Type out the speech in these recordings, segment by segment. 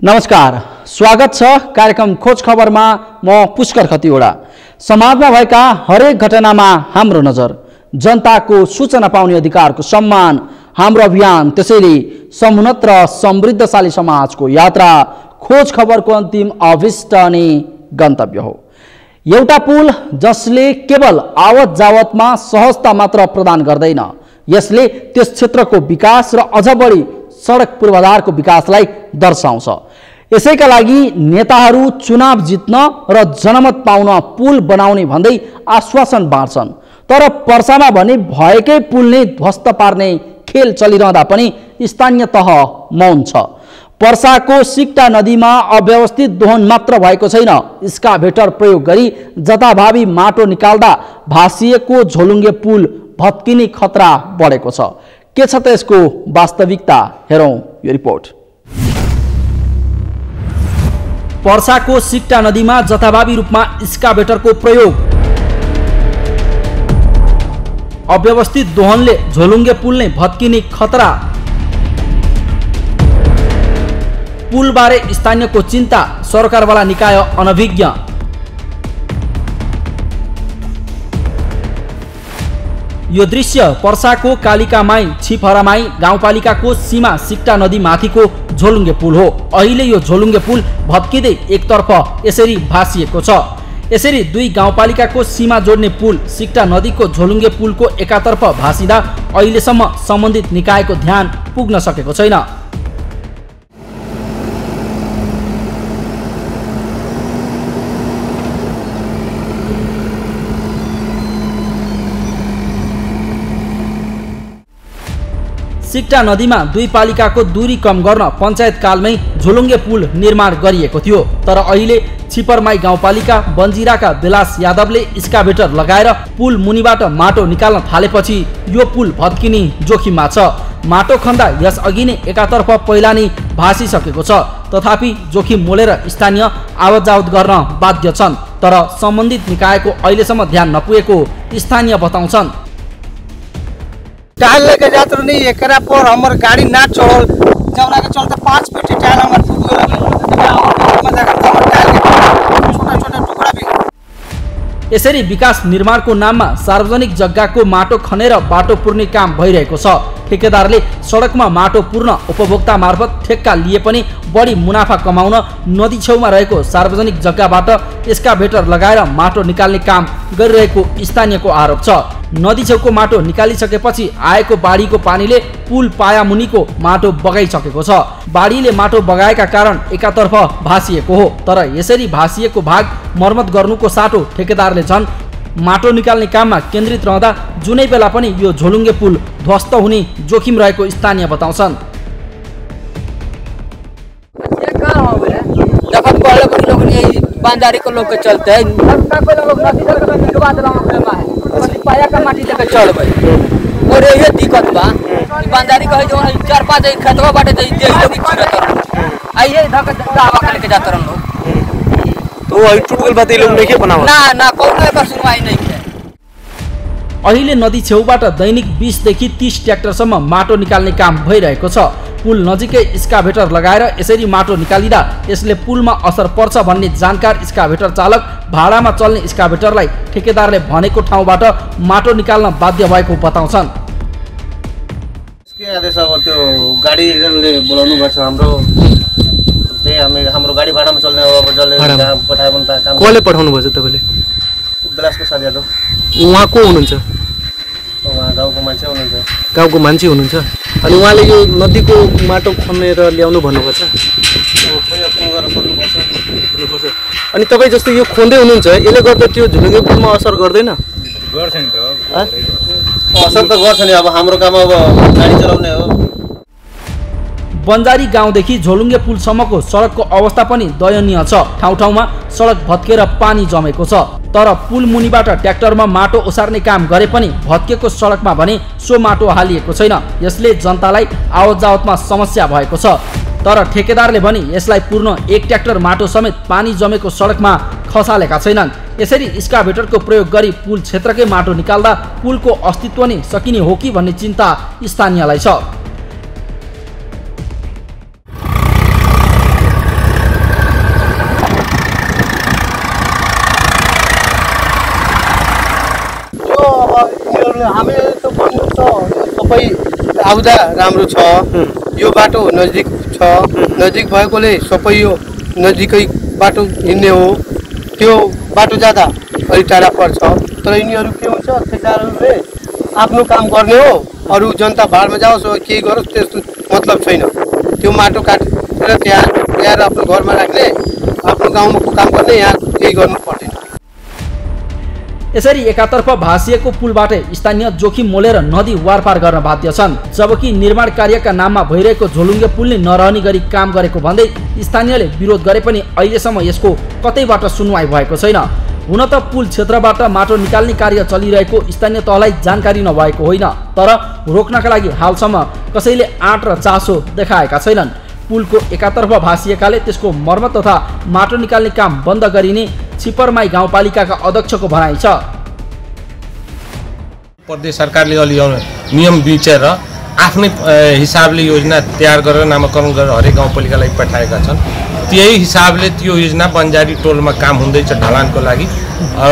नमस्कार, स्वागत छ कार्यक्रम खोज खबरमा। म पुष्कर खतिवडा। समाजमा भएका हरेक घटनामा हाम्रो नजर, जनताको सूचना पाउने अधिकारको सम्मान हाम्रो अभियान। त्यसैले समुन्नत र समृद्धशाली समाजको यात्रा खोज खबरको अन्तिम अभिष्ट अनि गन्तव्य हो। एउटा पुल जसले केवल आवत जावतमा सहजता मात्र प्रदान गर्दैन, यसले त्यस क्षेत्रको विकास र अझ बढी सडक पूर्वाधारको विकासलाई दर्शाउँछ। यसैका लागि नेताहरू चुनाव जित्न र जनमत पाउन पुल बनाउने भन्दै आश्वासन बाँड्छन्, तर पर्सामा भने भएकै पुल नै ध्वस्त पार्ने खेल चलिरहँदा पनि स्थानीय तह मौन छ। पर्साको सिक्टा नदीमा अव्यवस्थित दोहन मात्र भएको छैन, स्काभेटर प्रयोग गरी जताभावी माटो निकाल्दा भासिएको झोलुङ्गे पुल भत्किने खतरा बढेको छ। के छ त यसको वास्तविकता, हेरौँ यो रिपोर्ट। पर्साको सिक्टा नदीमा जथाभावी रूपमा स्काभेटरको प्रयोग, अव्यवस्थित दोहनले झोलुङ्गे पुल नै भत्किने खतरा। पुलबारे स्थानीयको चिन्ता, सरकारवाला निकाय अनभिज्ञ। यो दृश्य पर्साको कालिकामाई छिफरामाई गाउँपालिकाको सीमा सिक्टा नदी माथिको झोलुङ्गे पुल हो। अहिले यो झोलुङ्गे पुल भत्किँदै एकतर्फ यसरी भासिएको छ। यसरी दुई गाउँपालिकाको सीमा जोड्ने पुल सिक्टा नदीको झोलुङ्गे पुलको एकातर्फ भासिँदा अहिलेसम्म सम्बन्धित निकायको ध्यान पुग्न सकेको छैन। सिक्टा नदीमा दुई पालिकाको दूरी कम गर्न पञ्चायत कालमै झोलुङ्गे पुल निर्माण गरिएको थियो, तर अहिले छिपरमाई गाउँपालिका बन्जिराका बेलास यादवले स्काभेटर लगाएर पुल मुनिबाट माटो निकाल्न थालेपछि यो पुल भत्किने जोखिममा छ। माटो खन्दा यसअघि नै एकातर्फ पहिला नै भासिसकेको छ, तथापि जोखिम मोलेर स्थानीय आवत जावत गर्न बाध्य छन्, तर सम्बन्धित निकायको अहिलेसम्म ध्यान नपुगेको स्थानीय बताउँछन्। टाइल लेके जात रही एकरा पर हमर गाड़ी ना चल जवना के चलते 5 फीट टाइल हमर फूट गेल छोटा-छोटा टुकड़ा भी। यसरी विकास निर्माणको नाममा सार्वजनिक जग्गाको माटो खनेर बाटो पुर्ने काम भइरहेको छ। ठेकेदारले सडकमा माटो पुर्न उपभोक्ता मार्फत ठेक्का लिए पनि बढी मुनाफा कमाउन नदी छेउमा रहेको सार्वजनिक जग्गाबाट स्काभेटर लगाएर माटो निकाल्ने काम गरिरहेको स्थानीयको आरोप छ। नदी छेउको माटो निकालिसकेपछि आएको बाढीको पानीले पुल पाया मुनिको माटो बगाइसकेको छ। बाढीले माटो बगाएका कारण एकातर्फ भासिएको हो, तर यसरी भासिएको भाग मर्मत गर्नुको साटो ठेकेदारले झन् माटो निकाल्ने काममा केन्द्रित रहँदा जुनै बेला पनि यो झोलुङ्गे पुल ध्वस्त हुने जोखिम रहेको स्थानीय बताउँछन्। बांदारी को लोग के चलते है पाया का माटी लेके चल भाई और ये दिक्कत बा बांदारी कहे जो 4-5 खेतवा बाटे दे लोग चिरत आइए धक दावा लेके जात रहन लोग, तो आई टुटल बात लोग नहीं के बनावा ना कोनो एकर सुनवाई नहीं है। अहिले नदी छेउबाट दैनिक 20 देखि 30 ट्र्याक्टरसम्म माटो निकाल्ने काम भइरहेको छ। पुल नजिकै स्काभेटर लगाएर यसरी माटो निकालिँदा यसले पुलमा असर पर्छ भन्ने जानकार स्काभेटर चालक भाडामा चल्ने स्काभेटरलाई ठेकेदारले भनेको ठाउँबाट माटो निकाल्न बाध्य भएको बताउँछन्। के आदेश अब त्यो गाडीले बोलाउनु पर्छ हाम्रो त्यही हाम्रो गाडी भाडामा चल्ने अब जसले पठायो भने त काम कसले पठाउनु भन्छ तपाईले? बेलासको साथीहरु उहाँ को हुनुहुन्छ? उहाँ गाउँको मान्छे हुनुहुन्छ। गाउँको मान्छे हुनुहुन्छ। अनि उहाँले यो नदीको माटो खनेर ल्याउनु भन्नुपर्छ। अनि तपाईँ जस्तो यो खोन्दै हुनुहुन्छ, यसले गर्दा त्यो झुलुङ्गे पुलमा असर गर्दैन? गर्छ नि त, असर त गर्छ नि। अब हाम्रो काम अब गाडी चलाउने हो। बन्जारी गाउँदेखि झोलुङ्गे पुलसम्मको सडकको अवस्था पनि दयनीय छ। ठाउँ ठाउँमा सडक भत्केर पानी जमेको छ, तर पुल मुनिबाट ट्र्याक्टरमा माटो ओसार्ने काम गरे पनि भत्केको सडकमा भने सो माटो हालिएको छैन। यसले जनतालाई आवत जावतमा समस्या भएको छ, तर ठेकेदारले भने यसलाई पूर्ण 1 ट्र्याक्टर माटो समेत पानी जमेको सडकमा खसालेका छैनन्। यसरी स्काभेटरको प्रयोग गरी पुल क्षेत्रकै माटो निकाल्दा पुलको अस्तित्व नै सकिने हो कि भन्ने चिन्ता स्थानीयलाई छ। यो अब यिनीहरूले हामीले त भन्नु त सबै आउँदा राम्रो छ। यो बाटो नजिक छ, नजिक भएकोले सबै यो नजिकै बाटो हिँड्ने हो। त्यो बाटो जाँदा अलिक टाढा पर्छ, तर यिनीहरू के हुन्छ ठेकेदारहरूले आफ्नो काम गर्ने हो, अरू जनता भाडमा जाओस् केही गरोस् त्यस्तो मतलब छैन। त्यो माटो काटेर त्यहाँ ल्याएर आफ्नो घरमा राख्ने, आफ्नो गाउँमा काम गर्ने, यहाँ केही गर्नु पर्दैन। यसरी एकातर्फ भासिएको पुलबाट स्थानीय जोखिम मोलेर नदी वारपार गर्न बाध्य छन्, जबकि निर्माण कार्यका नाममा भइरहेको झोलुङ्गे पुल नै नरहने गरी काम गरेको भन्दै स्थानीयले विरोध गरे पनि अहिलेसम्म यसको कतैबाट सुनवाई भएको छैन। हुन त पुल क्षेत्रबाट माटो निकाल्ने कार्य चलिरहेको स्थानीय तहलाई जानकारी नभएको होइन, तर रोक्नका लागि हालसम्म कसैले आँट र चासो देखाएका छैनन्। पुलको एकातर्फ भासिएकाले त्यसको मर्मत तथा माटो निकाल्ने काम बन्द गरिने छिपरमाई गाउँपालिकाका अध्यक्षको भनाइ छ। प्रदेश सरकारले अलि नियम बिचेर आफ्नै हिसाबले योजना तयार गरेर नामाकरण गरेर हरेक गाउँपालिकालाई पठाएका छन्। त्यही हिसाबले त्यो योजना बन्जारी टोलमा काम हुँदैछ ढलानको लागि।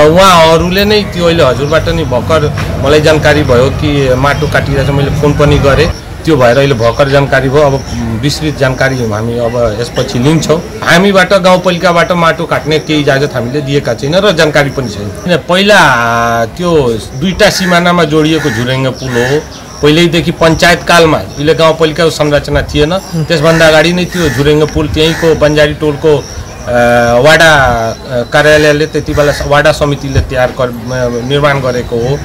उहाँहरूले नै त्यो अहिले हजुरबाट नै भर्खर मलाई जानकारी भयो कि माटो काटिरहेछ, मैले फोन पनि गरेँ, त्यो भएर अहिले भर्खर जानकारी भयो। अब विस्तृत जानकारी हामी अब यसपछि लिन्छौँ। हामीबाट गाउँपालिकाबाट माटो काट्ने केही इजाजत हामीले दिएका छैन र जानकारी पनि छैन। पहिला त्यो दुईटा सिमानामा जोडिएको झुरेङ्गे पुल हो। पहिल्यैदेखि पञ्चायत कालमा अहिले गाउँपालिकाको संरचना थिएन, त्यसभन्दा अगाडि नै त्यो झुरेङ्गे पुल त्यहीँको बन्जारी टोलको वाडा कार्यालयले त्यति बेला वाडा समितिले निर्माण गरेको हो।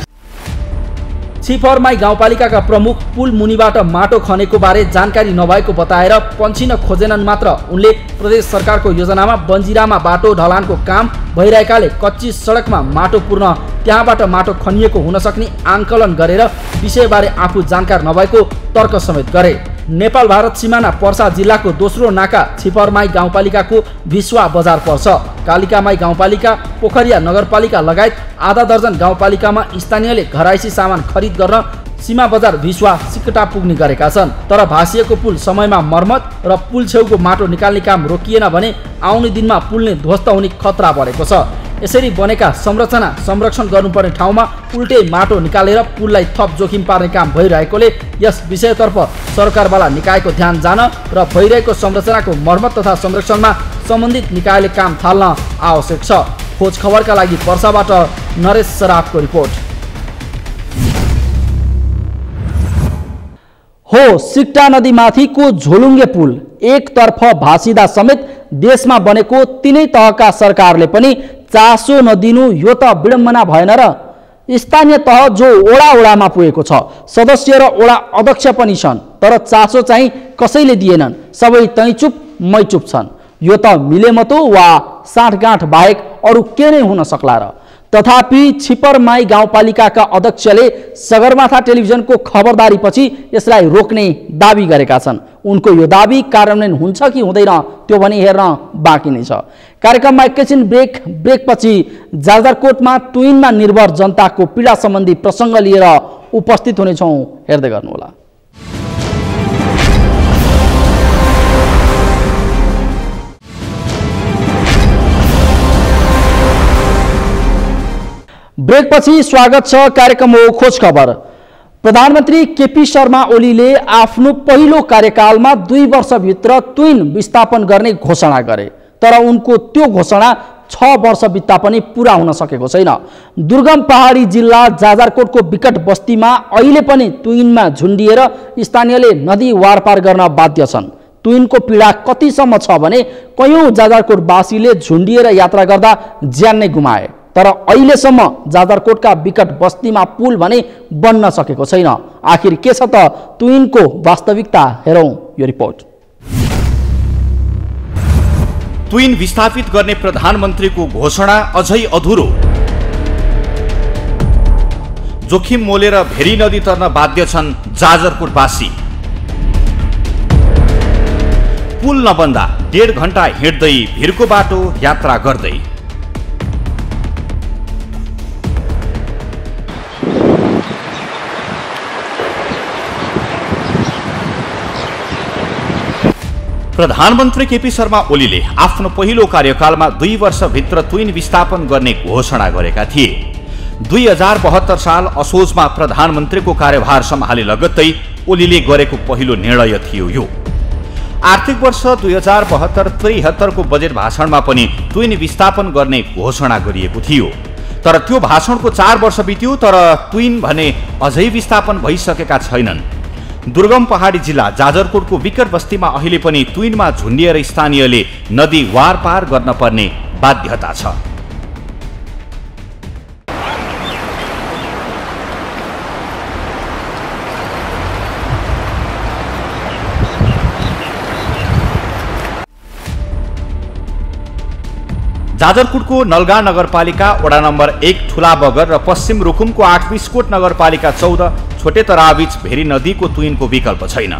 छिपरमाई गाउँपालिकाका प्रमुख पुल मुनिबाट माटो खनेको बारे जानकारी नभएको बताएर पन्छिन खोजेनन् मात्र उनले प्रदेश सरकारको योजनामा बन्जिरामा बाटो ढलानको काम भइरहेकाले कच्ची सडकमा माटो पुर्न त्यहाँबाट माटो खनिएको हुन सक्ने आंकलन गरेर विषयबारे आफू जानकार नभएको तर्क समेत गरे। नेपाल भारत सिमाना पर्सा जिल्लाको दोस्रो नाका छिपरमाई गाउँपालिकाको भिस्वा बजार पर्छ। कालिकामाई गाउँपालिका, पोखरिया नगरपालिका लगायत आधा दर्जन गाउँपालिकामा स्थानीयले घराइसी सामान खरिद गर्न सीमा बजार भिस्वा सिकटा पुग्ने गरेका छन्। तर भासिएको पुल समयमा मर्मत र पुल छेउको माटो निकाल्ने काम रोकिएन भने आउने दिनमा पुल नै ध्वस्त हुने खतरा बढेको छ। यसरी बनेका संरचना संरक्षण गर्नुपर्ने ठाउँमा उल्टै माटो निकालेर पुललाई थप जोखिम पार्ने काम भइरहेकोले यस विषयतर्फ सरकारवाला निकायको ध्यान जान र भइरहेको संरचनाको मर्मत तथा संरक्षणमा सम्बन्धित निकायले काम थाल्न आवश्यक छ। खोज खबरका लागि पर्साबाट नरेश सराफको रिपोर्ट। हो सिक्टा नदीमाथिको झोलुङ्गे पुल एकतर्फ भासिदा समेत देशमा बनेको तीनै तहका सरकारले पनि चासो नदिनु यो त विडम्बना भएन र? स्थानीय तह जो ओडा ओडामा पुगेको छ, सदस्य र ओडा अध्यक्ष पनि छन्, तर चासो चाहिँ कसैले दिएनन्। सबै तै चुप मै चुप छन्। यो त मिलेमतो वा साँठगाँठ बाहेक अरू के नै हुन सक्ला र? तथापि छिपरमाई गाउँपालिकाका अध्यक्षले सगरमाथा टेलिभिजनको खबरदारीपछि यसलाई रोक्ने दाबी गरेका छन्। उनको यो दाबी कार्यान्वयन हुन्छ कि हुँदैन त्यो पनि हेर्न बाँकी नै छ। कार्यक्रममा एकैछिन ब्रेकपछि जाजरकोटमा ट्विनमा निर्भर जनताको पीडा सम्बन्धी प्रसङ्ग लिएर उपस्थित हुनेछौँ, हेर्दै गर्नुहोला। ब्रेकपछि स्वागत छ। कार्यक्रम हो खोज खबर। प्रधानमन्त्री केपी शर्मा ओलीले आफ्नो पहिलो कार्यकालमा 2 वर्षभित्र ट्विन विस्थापन गर्ने घोषणा गरे, तर उनको त्यो घोषणा 6 वर्ष बित्दा पनि पूरा हुन सकेको छैन। दुर्गम पहाडी जिल्ला जाजरकोटको विकट बस्तीमा अहिले पनि ट्विनमा झुन्डिएर स्थानीयले नदी वारपार गर्न बाध्य छन्। ट्विनको पीडा कतिसम्म छ भने कयौं जाजरकोटवासीले झुन्डिएर यात्रा गर्दा ज्यान नै गुमाए, तर अहिलेसम्म जाजरकोटका विकट बस्तीमा पुल भने बन्न सकेको छैन। आखिर के छ त ट्विनको वास्तविकता, हेरौं यो रिपोर्ट। ट्विन विस्थापित गर्ने प्रधानमन्त्रीको घोषणा अझै अधुरो। जोखिम मोलेर भेरी नदी तर्न बाध्य छन् जाजरकोटवासी। पुल नबन्दा 1.5 घण्टा हिँड्दै भिरको बाटो यात्रा गर्दै। प्रधानमन्त्री केपी शर्मा ओलीले आफ्नो पहिलो कार्यकालमा 2 वर्षभित्र ट्विन विस्थापन गर्ने घोषणा गरेका थिए। 2072 साल असोजमा प्रधानमन्त्रीको कार्यभार सम्हाले लगत्तै ओलीले गरेको पहिलो निर्णय थियो यो। आर्थिक वर्ष 2072-73 को बजेट भाषणमा पनि ट्विन विस्थापन गर्ने घोषणा गरिएको थियो। तर त्यो भाषणको 4 वर्ष बित्यो, तर ट्विन भने अझै विस्थापन भइसकेका छैनन्। दुर्गम पहाडी जिल्ला जाजरकोटको विकट बस्तीमा अहिले पनि ट्विनमा झुन्डिएर स्थानीयले नदी वारपार गर्न पर्ने बाध्यता छ। जाजरकोटको नलगा नगरपालिका वडा नम्बर 1 ठुला बगर र पश्चिम रुकुमको 8 बिस्कोट नगरपालिका 14 छोटे तराबीच भेरी नदीको ट्विनको विकल्प छैन।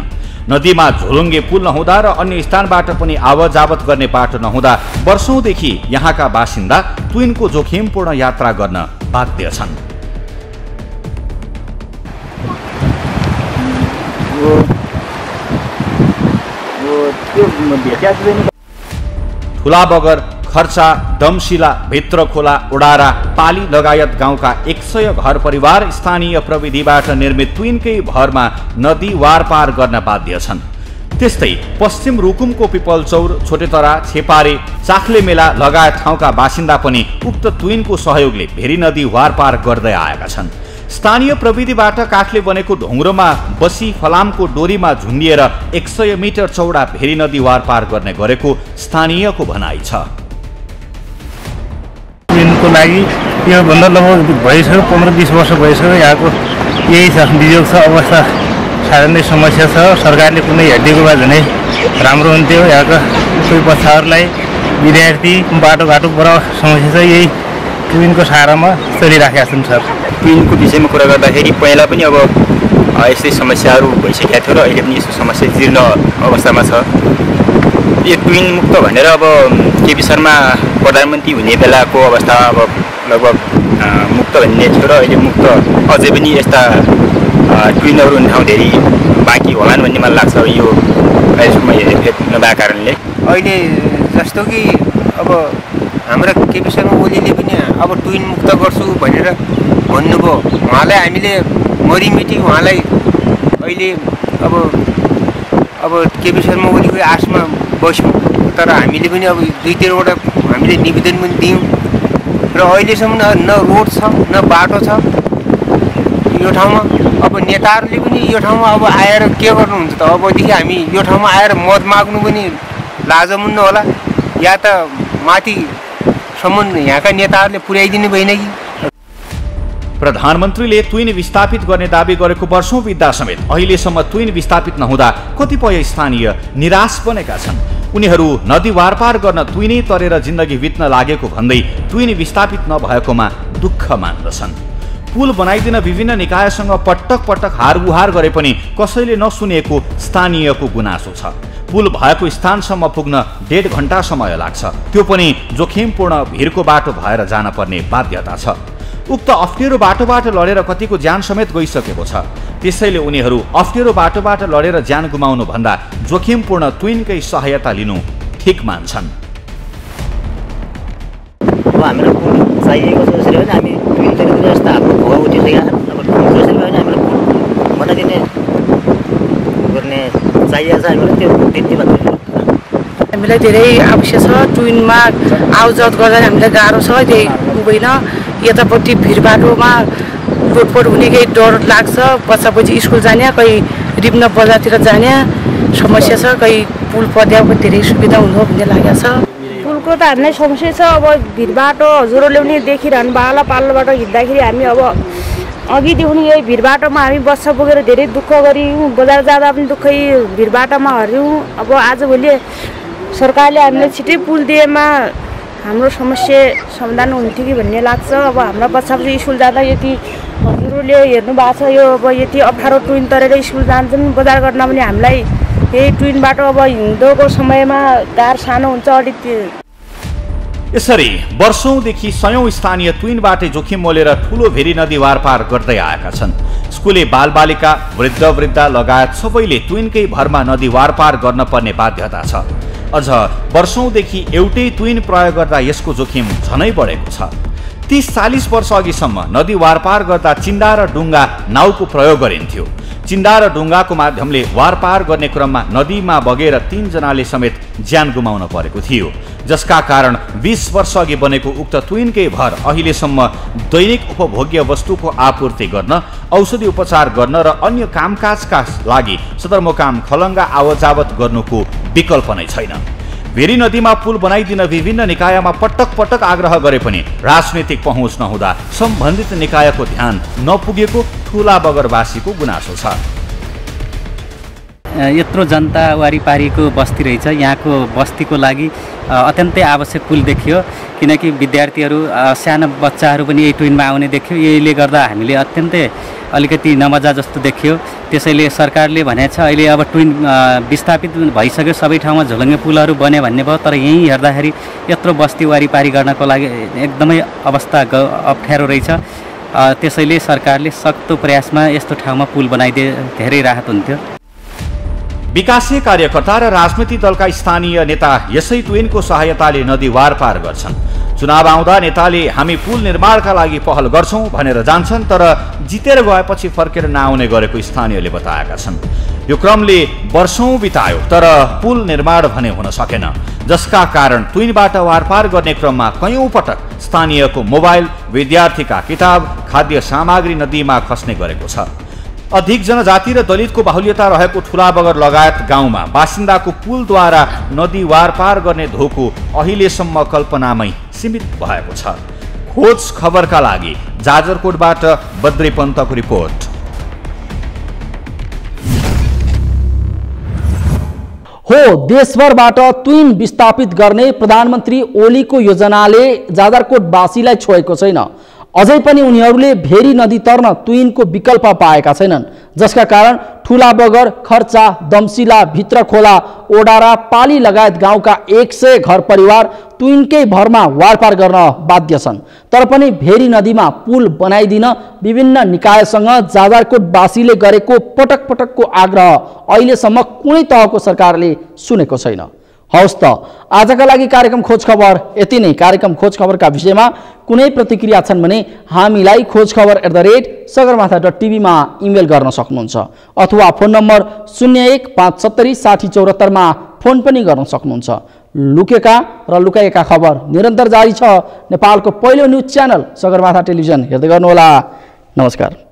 नदीमा झोलुङ्गे पुल नहुँदा र अन्य स्थानबाट पनि आवतजावत गर्ने बाटो नहुँदा वर्षौंदेखि यहाँका बासिन्दा ट्विनको जोखिमपूर्ण यात्रा गर्न बाध्य छन्। ठुला बगर, खर्चा, डमशिला, भित्रखोला, उडारा, पाली लगायत गाउँका 100 घर परिवार स्थानीय प्रविधिबाट निर्मित ट्विनकै भरमा नदी वारपार गर्न बाध्य छन्। त्यस्तै पश्चिम रुकुमको पिपलचौर, छोटेतरा, छेपारे, चाख्ले मेला लगायत ठाउँका बासिन्दा पनि उक्त ट्विनको सहयोगले भेरी नदी वारपार गर्दै आएका छन्। स्थानीय प्रविधिबाट काठले बनेको ढुङ्ग्रोमा बसी फलामको डोरीमा झुन्डिएर 100 मिटर चौडा भेरी नदी वारपार गर्ने गरेको स्थानीयको भनाइ छ। ट्विनको लागि योभन्दा लगभग भइसक्यो 15-20 वर्ष भइसक्यो। यहाँको यही छ, बिजोग छ, अवस्था साह्रै नै समस्या छ। सरकारले कुनै हेरिदिएको भए झनै राम्रो हुन्थ्यो। यहाँका कोही बच्चाहरूलाई, विद्यार्थी, बाटोघाटो बडा समस्या छ। यही ट्विनको सहारामा चलिराखेका छन् सर। ट्विनको विषयमा कुरा गर्दाखेरि पहिला पनि अब यस्तै समस्याहरू भइसकेका थियो र अहिले पनि यस्तो समस्या जीर्ण अवस्थामा छ। यो ट्विन मुक्त भनेर अब केपी शर्मा प्रधानमन्त्री हुने बेलाको अवस्था अब लगभग मुक्त भन्ने थियो र अहिले मुक्त अझै पनि यस्ता ट्विनहरू हुने ठाउँ धेरै बाँकी होलान् भन्ने मलाई लाग्छ। यो अहिलेसम्म हेरफेर नभएको कारणले अहिले जस्तो कि अब हाम्रा केपी शर्मा ओलीले पनि अब ट्विन मुक्त गर्छु भनेर भन्नुभयो। उहाँलाई हामीले मरिमिटी उहाँलाई अहिले अब केपी शर्मा ओलीको आशमा बस्यौँ। तर हामीले पनि अब 2-3वटा हामीले निवेदन पनि दियौँ र अहिलेसम्म न रोड छ न बाटो छ यो ठाउँमा। अब नेताहरूले पनि यो ठाउँमा अब आएर के गर्नुहुन्छ त? अबदेखि हामी यो ठाउँमा आएर मत माग्नु पनि लाजमुन्न होला, या त माथिसम्म यहाँका नेताहरूले पुर्याइदिनु भएन कि? प्रधानमन्त्रीले ट्विन विस्थापित गर्ने दावी गरेको वर्षौं बित्दा समेत अहिलेसम्म ट्विन विस्थापित नहुँदा कतिपय स्थानीय निराश बनेका छन्। उनीहरू नदी वारपार गर्न ट्विनै तरेर जिन्दगी बित्न लागेको भन्दै ट्विन विस्थापित नभएकोमा दुःख मान्दछन्। पुल बनाइदिन विभिन्न निकायसँग पटक पटक हारगुहार गरे पनि कसैले नसुनेको स्थानीयको गुनासो छ। पुल भएको स्थानसम्म पुग्न 1.5 घण्टा समय लाग्छ, त्यो पनि जोखिमपूर्ण भिरको बाटो भएर जान पर्ने बाध्यता छ। उक्त अप्ठ्यारो बाटोबाट लडेर कतिको ज्यान समेत गइसकेको छ। त्यसैले उनीहरू अप्ठ्यारो बाटोबाट लडेर ज्यान गुमाउनु भन्दा जोखिमपूर्ण ट्विनकै सहायता लिनु ठिक मान्छन्। अब हामीलाई पुल चाहिएको छ, जसरी भने हामी ट्विनतिर जस्तो हाम्रो भुवा उठिसकेका छन्। अब जसरी भने हामीलाई पुल बनाइदिने गर्ने चाहिएको छ। हामीलाई त्यो त्यति मात्रै हामीलाई धेरै आवश्यक छ। ट्विनमा आवजावत गर्दा हामीलाई गाह्रो छ, त्यही हुँदैन। यतापट्टि भिर बाटोमा रोडपोट हुने केही डर लाग्छ। बच्चापछि स्कुल जाने, कहीँ रिब्न बजारतिर जाने समस्या छ। कहीँ पुल पद्याको धेरै सुविधा हुनु भन्ने लागेको छ। पुलको त हामीलाई समस्या छ। अब भिर बाटो हजुरहरूले पनि देखिरहनु बाला पाल्लोबाट हिँड्दाखेरि हामी अब अघिदेखि यही भिर बाटोमा हामी बस्छ पुगेर धेरै दुःख गऱ्यौँ। बजार जाँदा पनि दुःखै भिर बाटोमा हर्यौँ। अब आजभोलि सरकारले हामीलाई छिटै पुल दिएमा हाम्रो समस्या समाधान हुन्थ्यो कि भन्ने लाग्छ। अब हाम्रो बच्चापछि स्कुल जाँदा यति हजुरहरूले हेर्नु भएको छ, यो अब यति अप्ठ्यारो ट्विन तरेर स्कुल जान्छन्, बजार गर्न पनि हामीलाई यही ट्विन बाटो अब हिउँदोको समयमा गाह्रो सानो हुन्छ अलिक। यसरी वर्षौंदेखि सयौं स्थानीय ट्विनबाटै जोखिम मोलेर ठूलो भेरी नदी वारपार गर्दै आएका छन्। स्कुले बालबालिका, वृद्ध वृद्धा लगायत सबैले ट्विनकै भरमा नदी वारपार गर्न पर्ने बाध्यता छ। अझ वर्षौंदेखि एउटै ट्विन प्रयोग गर्दा यसको जोखिम झनै बढेको छ। 30-40 वर्ष अघिसम्म नदी वारपार गर्दा चिन्डा र डुङ्गा नाउको प्रयोग गरिन्थ्यो। चिन्डा र डुङ्गाको माध्यमले वारपार गर्ने क्रममा नदीमा बगेर 3 जनाले समेत ज्यान गुमाउन परेको थियो, जसका कारण 20 वर्ष अघि बनेको उक्त तुइनकै भर अहिलेसम्म दैनिक उपभोग्य वस्तुको आपूर्ति गर्न, औषधि उपचार गर्न र अन्य कामकाजका लागि सदरमुकाम खलङ्गा आवजावत गर्नुको विकल्प नै छैन। भेरी नदीमा पुल बनाइदिन विभिन्न निकायमा पटक पटक आग्रह गरे पनि राजनीतिक पहुँच नहुँदा सम्बन्धित निकायको ध्यान नपुगेको ठुला बगरवासीको गुनासो छ। यत्रो जनता वारिपारीको बस्ती रहेछ, यहाँको बस्तीको लागि अत्यन्तै आवश्यक पुल देखियो, किनकि विद्यार्थीहरू साना बच्चाहरू पनि यही टुइनमा आउने देखियो। यसले गर्दा हामीले अत्यन्तै अलिकति नमजा जस्तो देखियो। त्यसैले सरकारले भनेको छ अहिले अब टुइन विस्थापित भइसक्यो, सबै ठाउँमा झोलङ्गे पुलहरू बन्यो भन्ने भयो, तर यहीँ हेर्दाखेरि यत्रो बस्ती वारिपारी गर्नको लागि एकदमै अवस्था अप्ठ्यारो रहेछ। त्यसैले सरकारले सक्दो प्रयासमा यस्तो ठाउँमा पुल बनाइदिए धेरै राहत हुन्थ्यो। विकासीय कार्यकर्ता र राजनीतिक दलका स्थानीय नेता यसै टुइनको सहायताले नदी वारपार गर्छन्। चुनाव आउँदा नेताले हामी पुल निर्माणका लागि पहल गर्छौं भनेर जान्छन्, तर जितेर गएपछि फर्केर नआउने गरेको स्थानीयले बताएका छन्। यो क्रमले वर्षौं बितायो तर पुल निर्माण भने हुन सकेन, जसका कारण टुइनबाट वारपार गर्ने क्रममा कयौं पटक स्थानीयको मोबाइल, विद्यार्थीका किताब, खाद्य सामग्री नदीमा खस्ने गरेको छ। अधिक जनजाति र दलितको बाहुल्यता रहेको ठुलाबगर लगायत गाउँमा बासिन्दाको पुलद्वारा नदी वारपार गर्ने धोको अहिलेसम्म कल्पनामै सीमित भएको छ। खोज खबरका लागि जाजरकोटबाट बद्री पन्तको रिपोर्ट। हो, देशभरबाट तुइन विस्थापित गर्ने प्रधानमन्त्री ओलीको योजनाले जाजरकोटवासीलाई छोएको छैन। अझै पनि उनीहरूले भेरी नदी तर्न तुइनको विकल्प पाएका छैनन्, जसका कारण ठुला बगर, खर्चा, दमसिला, भित्रखोला, ओडारा, पाली लगायत गाउँका 100 घर परिवार तुइनकै भरमा वारपार गर्न बाध्य छन्। तर पनि भेरी नदीमा पुल बनाइदिन विभिन्न निकायसँग जाजरकोटवासीले गरेको पटक पटकको आग्रह अहिलेसम्म कुनै तहको सरकारले सुनेको छैन। हवस् त, आजका लागि कार्यक्रम खोज खबर यति नै। कार्यक्रम खोज खबरका विषयमा कुनै प्रतिक्रिया छन् भने हामीलाई खोजखबर@सगरमाथा.tv मा इमेल गर्न सक्नुहुन्छ, अथवा फोन नम्बर 0157606074 मा फोन पनि गर्न सक्नुहुन्छ। लुकेका र लुकाएका खबर निरन्तर जारी छ। नेपालको पहिलो न्युज च्यानल सगरमाथा टेलिभिजन हेर्दै गर्नुहोला। नमस्कार।